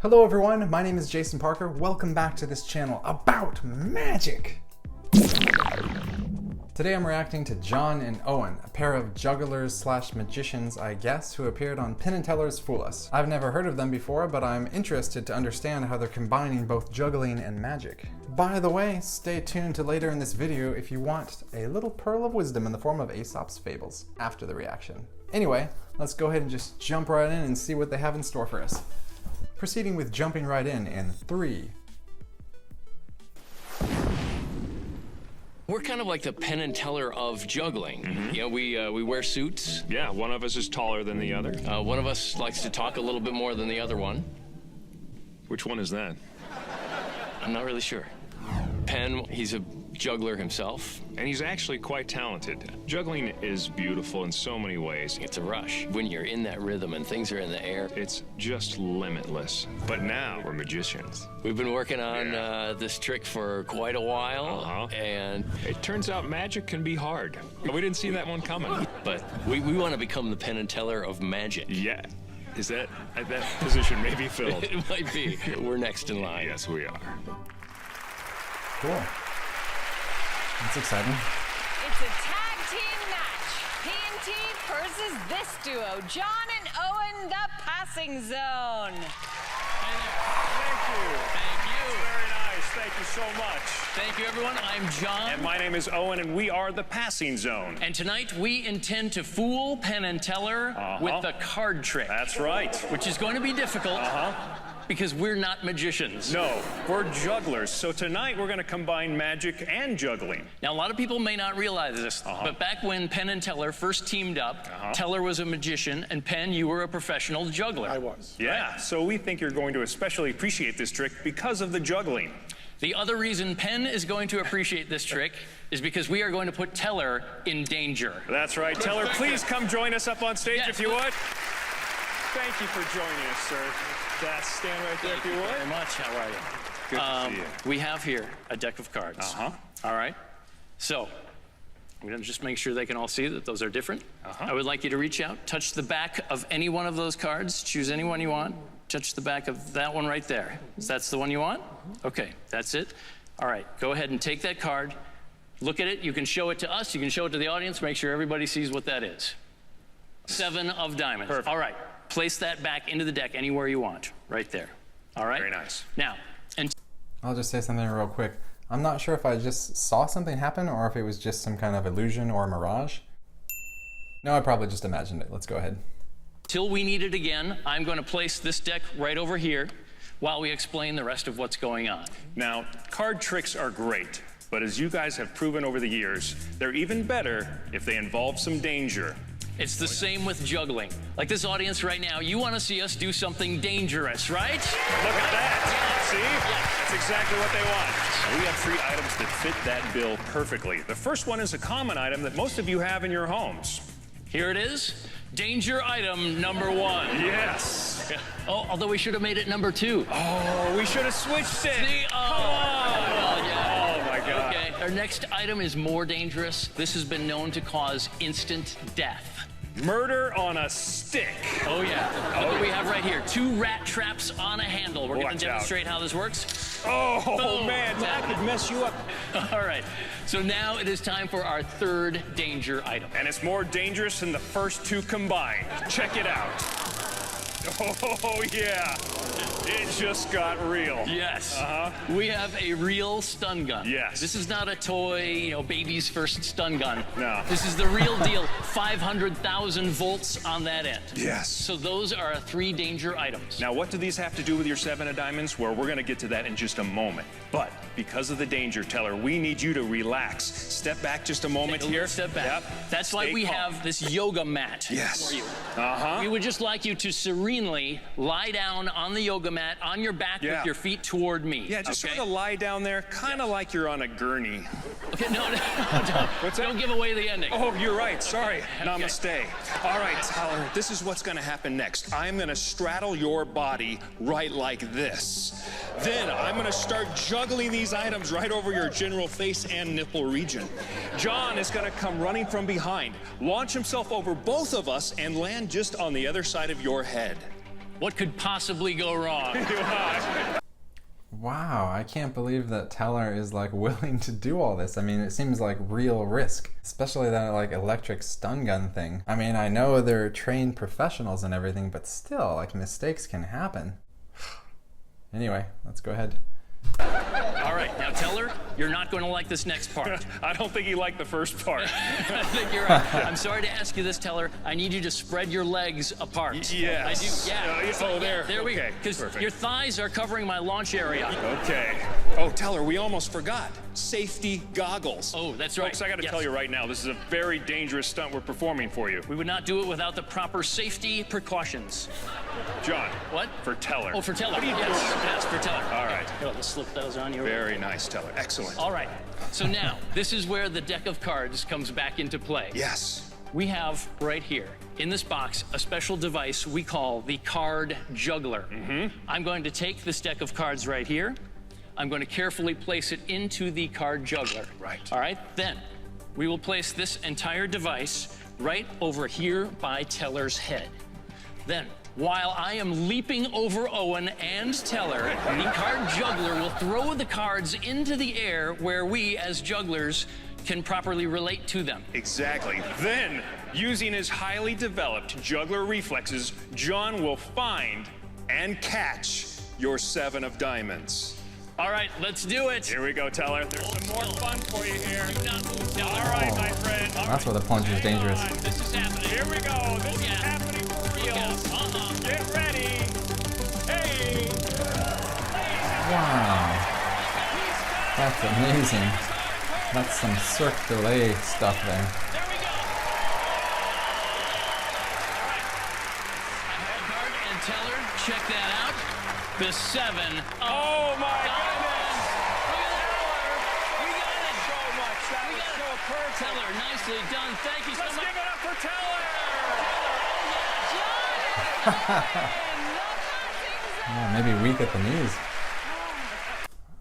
Hello everyone, my name is Jason Parker. Welcome back to this channel about magic. Today I'm reacting to Jon and Owen, a pair of jugglers slash magicians, I guess, who appeared on Penn and Teller's Fool Us. I've never heard of them before, but I'm interested to understand how they're combining both juggling and magic. By the way, stay tuned to later in this video if you want a little pearl of wisdom in the form of Aesop's Fables after the reaction. Anyway, let's go ahead and just jump right in and see what they have in store for us. Proceeding with jumping right in 3. We're kind of like the Penn and Teller of juggling. Mm-hmm. You know, we wear suits. Yeah, one of us is taller than the other. One of us likes to talk a little bit more than the other one. Which one is that? I'm not really sure. Penn, he's a juggler himself. And he's actually quite talented. Juggling is beautiful in so many ways. It's a rush. When you're in that rhythm and things are in the air, it's just limitless. But now we're magicians. We've been working on this trick for quite a while, and it turns out magic can be hard. We didn't see that one coming. But we want to become the Penn and Teller of magic. Yeah. Is that position may be filled? It might be. We're next in line. Yes, we are. Cool. That's exciting. It's a tag team match. P&T versus this duo, Jon and Owen, the passing zone. Thank you. Thank you. Very nice. Thank you so much. Thank you, everyone. I'm Jon. And my name is Owen, and we are the passing zone. And tonight we intend to fool Penn and Teller with the card trick. That's right. Which is going to be difficult. Because we're not magicians. No, we're jugglers. So tonight we're going to combine magic and juggling. Now, a lot of people may not realize this, but back when Penn and Teller first teamed up, Teller was a magician, and Penn, you were a professional juggler. I was. Yeah, right? So we think you're going to especially appreciate this trick because of the juggling. The other reason Penn is going to appreciate this trick is because we are going to put Teller in danger. That's right. Teller, please come join us up on stage if you would. Thank you for joining us, sir. Stand right there if you would. Thank you very much. How are you? Good to see you. We have here a deck of cards. All right. So I'm going to just make sure they can all see that those are different. I would like you to reach out, touch the back of any one of those cards, choose any one you want, touch the back of that one right there. That's the one you want? Okay, that's it. All right, go ahead and take that card, look at it. You can show it to us, you can show it to the audience, make sure everybody sees what that is. 7 of diamonds. Perfect. All right. Place that back into the deck anywhere you want, right there. All right? Very nice. Now, I'll just say something real quick. I'm not sure if I just saw something happen or if it was just some kind of illusion or mirage. No, I probably just imagined it. Let's go ahead. Till we need it again, I'm going to place this deck right over here while we explain the rest of what's going on. Now, card tricks are great, but as you guys have proven over the years, they're even better if they involve some danger. It's the same with juggling. Like this audience right now, you want to see us do something dangerous, right? Look at that. See? That's exactly what they want. We have 3 items that fit that bill perfectly. The first one is a common item that most of you have in your homes. Here it is. Danger item number 1. Yes. Oh, although we should have made it number 2. Oh, we should have switched it. See? Come on. Well, yeah. Oh, my God. Okay, our next item is more dangerous. This has been known to cause instant death. Murder on a stick. Oh, yeah. Look what we have right here. 2 rat traps on a handle. We're going to demonstrate how this works. Oh, boom. Man, that could mess you up. All right. So now it is time for our 3rd danger item. And it's more dangerous than the first 2 combined. Check it out. Oh, yeah. It just got real. Yes. We have a real stun gun. Yes. This is not a toy, baby's first stun gun. No. This is the real deal. 500,000 volts on that end. Yes. So those are our 3 danger items. Now, what do these have to do with your 7 of diamonds? Well, we're going to get to that in just a moment. But because of the danger, Teller, we need you to relax. Step back just a moment here. Step back. Yep. That's why we have this yoga mat for you. We would just like you to serenely lie down on the yoga mat on your back with your feet toward me. Yeah, just sort of lie down there, kind of like you're on a gurney. Okay, no, What's that? Don't give away the ending. Oh, you're right. Sorry. Namaste. All right, Teller, this is what's going to happen next. I'm going to straddle your body right like this. Then I'm going to start juggling these items right over your general face and nipple region. Jon is going to come running from behind, launch himself over both of us, and land just on the other side of your head. What could possibly go wrong? Wow, I can't believe that Teller is like willing to do all this. I mean, it seems like real risk, especially that like electric stun gun thing. I mean, I know they're trained professionals and everything, but still, like mistakes can happen. Anyway, let's go ahead. All right, now Teller, you're not going to like this next part. I don't think he liked the first part. I think you're right. I'm sorry to ask you this, Teller. I need you to spread your legs apart. Yes. I do, yeah. Oh, there. There we go. Okay, Because perfect. your thighs are covering my launch area. Okay. Oh, Teller, we almost forgot. Safety goggles. Oh, that's right. Folks, I got to Yes. tell you right now, this is a very dangerous stunt we're performing for you. We would not do it without the proper safety precautions. John. What? For Teller. Oh, for Teller. What are you Yes, doing? yes, for Teller. All right. Here, let's slip those on you. Very nice, Teller. Excellent. All right. So now, this is where the deck of cards comes back into play. Yes. We have right here in this box a special device we call the card juggler. I'm going to take this deck of cards right here. I'm going to carefully place it into the card juggler. Right. All right. Then we will place this entire device right over here by Teller's head. Then, while I am leaping over Owen and Teller, the card juggler will throw the cards into the air where we, as jugglers, can properly relate to them. Exactly. Then, using his highly developed juggler reflexes, John will find and catch your 7 of diamonds. All right, let's do it. Here we go, Teller. There's some more fun for you here. Do not move, Teller. All right, my friend. That's where the plunge is dangerous. This is happening. Here we go. This is Yeah. happening for real. Get ready. Hey. Wow. That's amazing. That's some Cirque du Soleil stuff there. There we go. All right. Card and Teller, check that out. The 7. Oh, my goodness. Look at that. We got it. So much. That We was got so it. perfect. Teller, nicely done. Thank you so Let's much. give it up for Teller. Yeah, maybe weak at the knees.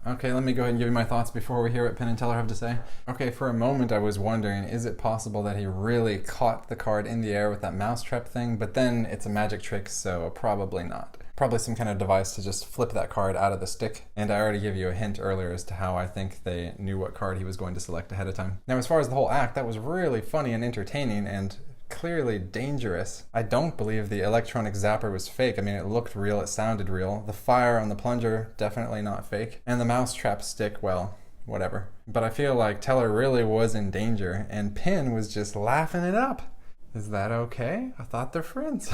Okay, let me go ahead and give you my thoughts before we hear what Penn and Teller have to say. Okay, for a moment I was wondering, is it possible that he really caught the card in the air with that mousetrap thing? But then it's a magic trick, so probably not. Probably some kind of device to just flip that card out of the stick. And I already gave you a hint earlier as to how I think they knew what card he was going to select ahead of time. Now, as far as the whole act, that was really funny and entertaining and clearly dangerous. I don't believe the electronic zapper was fake. I mean, it looked real, it sounded real. The fire on the plunger, definitely not fake. And the mousetrap stick, well, whatever. But I feel like Teller really was in danger, and Penn was just laughing it up. Is that okay? I thought they're friends.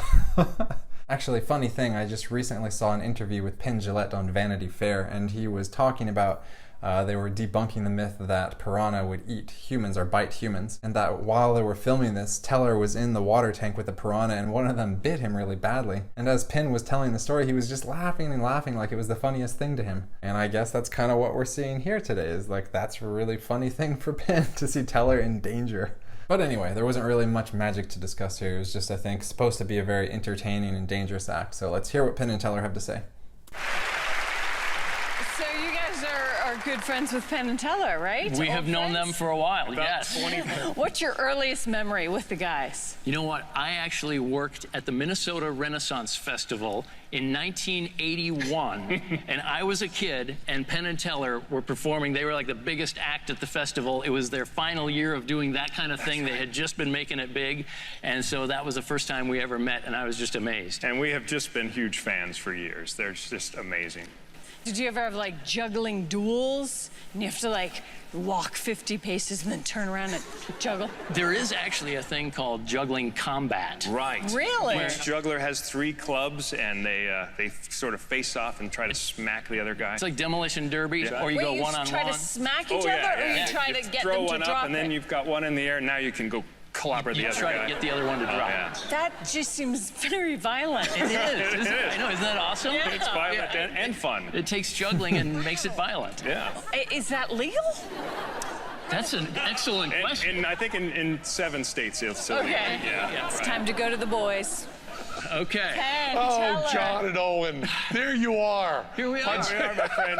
Actually, funny thing, I just recently saw an interview with Penn Jillette on Vanity Fair, and he was talking about they were debunking the myth that piranha would eat humans or bite humans, and that while they were filming this, Teller was in the water tank with a piranha and one of them bit him really badly. And as Penn was telling the story, he was just laughing and laughing like it was the funniest thing to him. And I guess that's kind of what we're seeing here today, is like that's a really funny thing for Penn to see Teller in danger. But anyway, there wasn't really much magic to discuss here. It was just, I think, supposed to be a very entertaining and dangerous act. So let's hear what Penn and Teller have to say. So you guys are good friends with Penn and Teller, right? We have Old known them friends? for a while, About yes. 20 What's your earliest memory with the guys? You know what? I actually worked at the Minnesota Renaissance Festival in 1981, and I was a kid, and Penn and Teller were performing. They were like the biggest act at the festival. It was their final year of doing that kind of thing. They had just been making it big, and so that was the first time we ever met, and I was just amazed. And we have just been huge fans for years. They're just amazing. Did you ever have like juggling duels? And you have to like walk 50 paces and then turn around and juggle? There is actually a thing called juggling combat. Right. Really? Each juggler has 3 clubs, and they sort of face off and try to smack the other guy. It's like demolition derby, Yeah. or you Wait, go you one-on-one. try to smack each Oh, other, yeah, or yeah. you try You to get throw them to one drop up, and then it? you've got one in the air. Now you can go clobber the You other try guy. to get the other one to drop. Yeah. That just seems very violent. It is. Isn't it? I know, isn't that awesome? Yeah. It's violent Yeah. and fun. It takes juggling and makes it violent. Yeah. Is that legal? That's an excellent question. And I think in 7 states it's illegal. Okay. Yeah. Yeah. It's time to go to the boys. Okay. Penn Oh, Teller. Jon and Owen, there you are. Here we are. Here we are, my friend.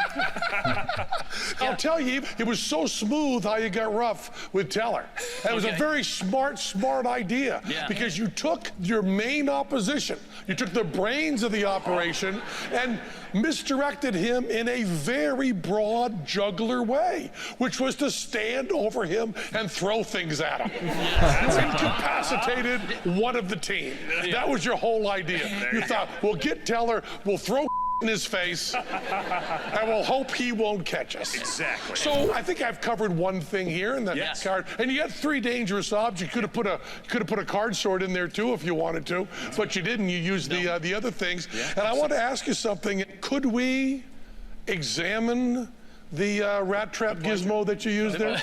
I'll tell you, it was so smooth how you got rough with Teller. And it was a Okay. very smart idea. Yeah. Because you took your main opposition, you took the brains of the operation and misdirected him in a very broad juggler way, which was to stand over him and throw things at him. You incapacitated one of the team. That was your whole idea. You thought, we'll get Teller, we'll throw in his face, and we'll hope he won't catch us. Exactly. So I think I've covered one thing here in that Yes. card, and you had 3 dangerous objects. You could have put a card sword in there too if you wanted to, but you didn't. You used the other things. And I want to ask you something. Could we examine the rat trap gizmo that you used there?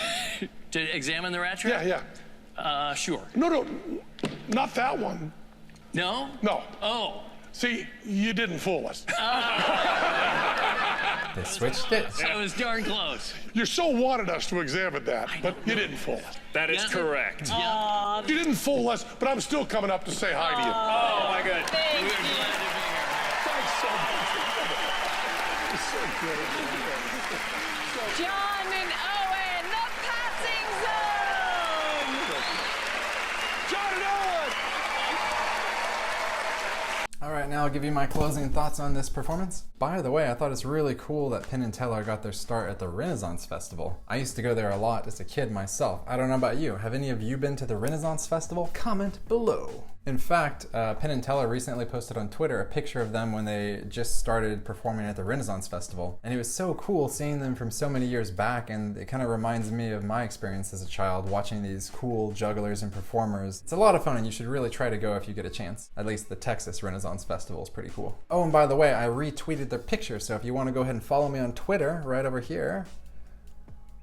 To examine the rat trap? Yeah. Sure. No, not that one. No? No. Oh. See, you didn't fool us. They switched it. That was darn close. You so wanted us to examine that, but you didn't fool us. That is Yeah. correct. Yeah. You didn't fool us, but I'm still coming up to say hi to you. Oh, my God. Thank We're you. glad to be here. Thanks so much. It's so good. Jon and Owen, the passing zone. Jon and Owen! All right, now I'll give you my closing thoughts on this performance. By the way, I thought it's really cool that Penn and Teller got their start at the Renaissance Festival. I used to go there a lot as a kid myself. I don't know about you. Have any of you been to the Renaissance Festival? Comment below. In fact, Penn and Teller recently posted on Twitter a picture of them when they just started performing at the Renaissance Festival. And it was so cool seeing them from so many years back, and it kind of reminds me of my experience as a child watching these cool jugglers and performers. It's a lot of fun and you should really try to go if you get a chance. At least the Texas Renaissance Festival is pretty cool. Oh, and by the way, I retweeted their picture, so if you want to go ahead and follow me on Twitter right over here,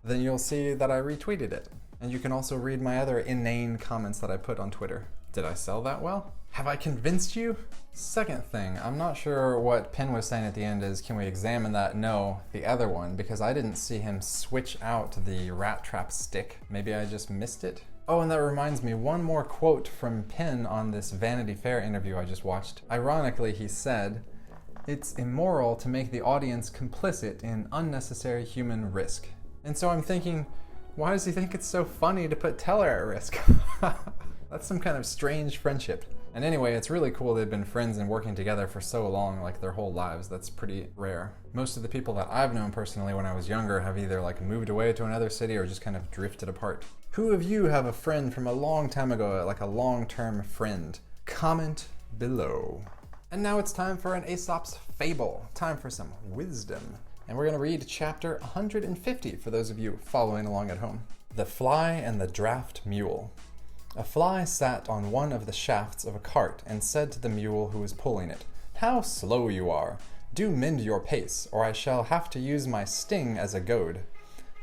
then you'll see that I retweeted it. And you can also read my other inane comments that I put on Twitter. Did I sell that well? Have I convinced you? Second thing, I'm not sure what Penn was saying at the end is, can we examine that? No, the other one, because I didn't see him switch out the rat trap stick. Maybe I just missed it? Oh, and that reminds me, one more quote from Penn on this Vanity Fair interview I just watched. Ironically, he said, "It's immoral to make the audience complicit in unnecessary human risk." And so I'm thinking, why does he think it's so funny to put Teller at risk? That's some kind of strange friendship. And anyway, it's really cool they've been friends and working together for so long, like their whole lives. That's pretty rare. Most of the people that I've known personally when I was younger have either like moved away to another city or just kind of drifted apart. Who of you have a friend from a long time ago, like a long-term friend? Comment below. And now it's time for an Aesop's Fable. Time for some wisdom. And we're gonna read chapter 150 for those of you following along at home. The Fly and the Draft Mule. A fly sat on one of the shafts of a cart and said to the mule who was pulling it, "How slow you are! Do mend your pace, or I shall have to use my sting as a goad."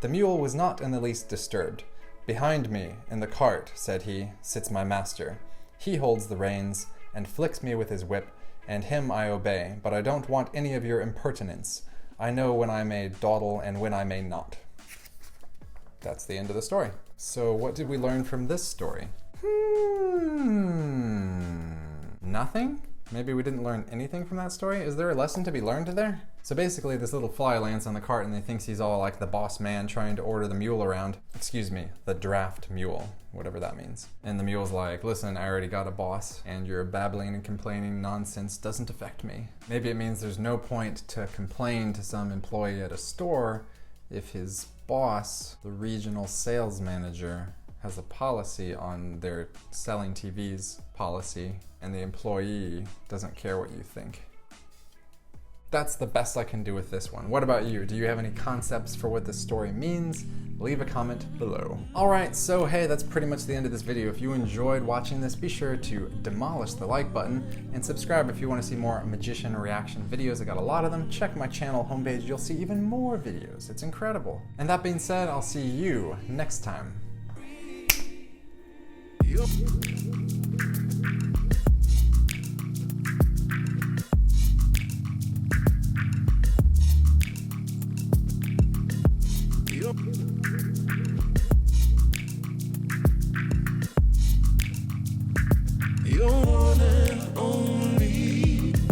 The mule was not in the least disturbed. "Behind me, in the cart," said he, "sits my master. He holds the reins, and flicks me with his whip, and him I obey, but I don't want any of your impertinence. I know when I may dawdle and when I may not." That's the end of the story. So what did we learn from this story? Nothing? Maybe we didn't learn anything from that story? Is there a lesson to be learned there? So basically this little fly lands on the cart and he thinks he's all like the boss man trying to order the mule around. Excuse me, the draft mule, whatever that means. And the mule's like, "Listen, I already got a boss and your babbling and complaining nonsense doesn't affect me." Maybe it means there's no point to complain to some employee at a store if his boss, the regional sales manager, has a policy on their selling TVs policy, and the employee doesn't care what you think. That's the best I can do with this one. What about you? Do you have any concepts for what this story means? Leave a comment below. Alright, so hey, that's pretty much the end of this video. If you enjoyed watching this, be sure to demolish the like button and subscribe if you want to see more magician reaction videos. I got a lot of them. Check my channel homepage, you'll see even more videos. It's incredible. And that being said, I'll see you next time. Yep.